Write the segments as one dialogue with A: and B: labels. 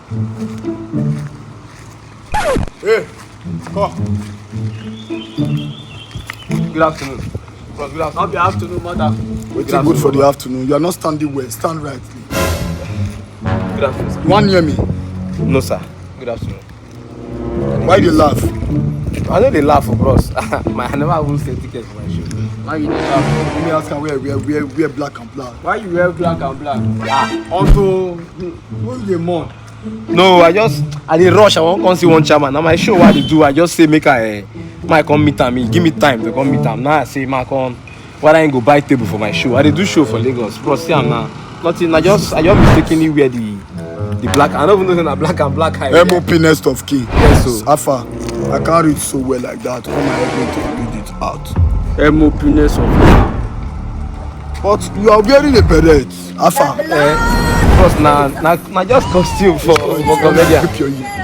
A: Hey, come. Good afternoon. Bros, good afternoon.
B: Not the afternoon, mother.
C: Waiting good for the afternoon. You are not standing well. Stand right.
A: Good afternoon, sir.
C: You want near me?
A: No, sir. Good afternoon.
C: Why do you laugh?
A: I know they laugh for bros. I never will sell tickets for my show.
B: Why you dey laugh?
C: Let me ask her wear black and black.
B: Why you wear black and black? Unto who you dey mourn?
A: No, I dey rush. I wan come see one chairman. Now my show what they do, I just say make I come meet am. Give me time to come meet am. Now I say my come. Why I ain't go buy table for my show? I dey do show for Lagos. Bro, see am now. Nothing. I just mistakenly wear the black. I don't even know that black and black.
C: MOP next of king.
A: Yes, so.
C: Alpha, I can't read so well like that. Come and help me to read it out.
B: MOPness of
C: But you are wearing a beret. Alpha.
A: Bros, na just costume for comedian.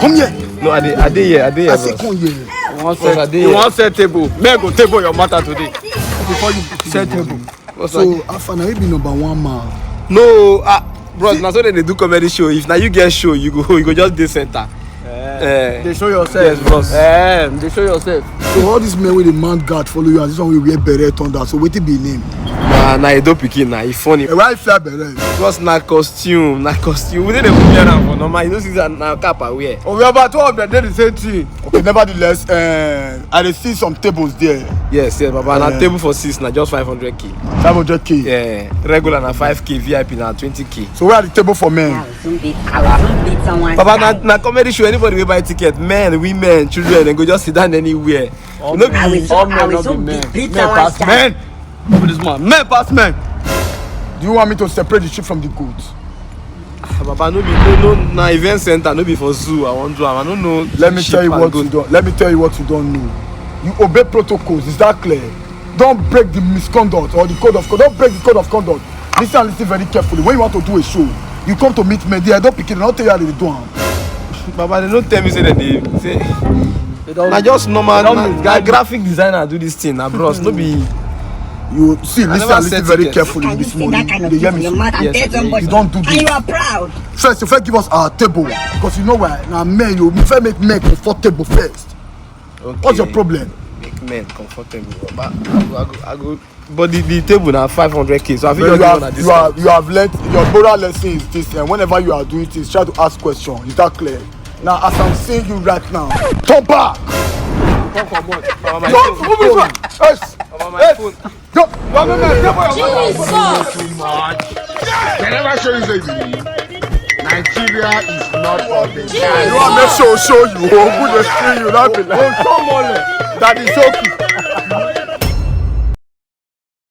C: Come here.
A: No, I dey here.
C: I say come here.
B: you wan set table. Make go table your matter today. Before you set table.
C: So Alpha, now you be number one man.
A: No, bros, na so they do comedy show. If now you get show, you go just dey center.
B: They show yourself.
A: Yes, bros.
B: They show yourself.
C: So all these men with the man guard follow you, and this one will wear beret on that. So what it be name?
A: Na Edo pikin na, e funny.
C: Why you fly beret?
A: Bros, na costume. We dey wear am for normal. You know see na cap I wear.
C: Oh, we about 2 of them did the same thing. Okay, nevertheless, I dey see some tables there.
A: Yes, Baba. Na table for 6 na just 500k.
C: 500k.
A: Yeah, regular na 5k, VIP na 20k.
C: So where are the table for men?
A: Baba, na comedy show. Anybody will buy ticket. Men, women, children, and go just sit down anywhere.
B: All men not be men. Men pass men. Look at this man. Men pass men.
C: Do you want me to separate the sheep from the goats?
A: Baba, no, na event center, no be for zoo. I want to. I don't know.
C: Let me tell you what you don't. Let me tell you what you don't know. You obey protocols. Is that clear? Don't break the misconduct or the code of conduct. Don't break the code of conduct. Listen very carefully. When you want to do a show, you come to meet me there. I don't pick it. I don't tell you how they do it.
A: Baba, they don't tell me say that they say. Na just normal. Na graphic designer do this thing. Na bros, no be.
C: You see, listen very carefully
D: Can you
C: this
D: say
C: morning.
D: that kind of
C: They hear
D: thing
C: me.
D: in your mouth and
A: Yes,
D: tell somebody?
C: You don't do
D: And
C: this.
D: you are proud.
C: First, you first give us our table because you know why. Now, men, you first make men comfortable first.
A: Okay.
C: What's your problem?
A: Make men comfortable. But I go. But the table na 500k. So I feel
C: you have learned your moral lesson is this, and whenever you are doing things, try to ask questions. Is that clear? Now, as I'm seeing you right now, turn back.
A: Come on.
C: Don't move this one. Yes.
A: My phone.
C: Go.
E: They never show you baby. Nigeria is not for the
C: You want me to show you? Who will see you? That be like.
B: Come on.
C: That is okay.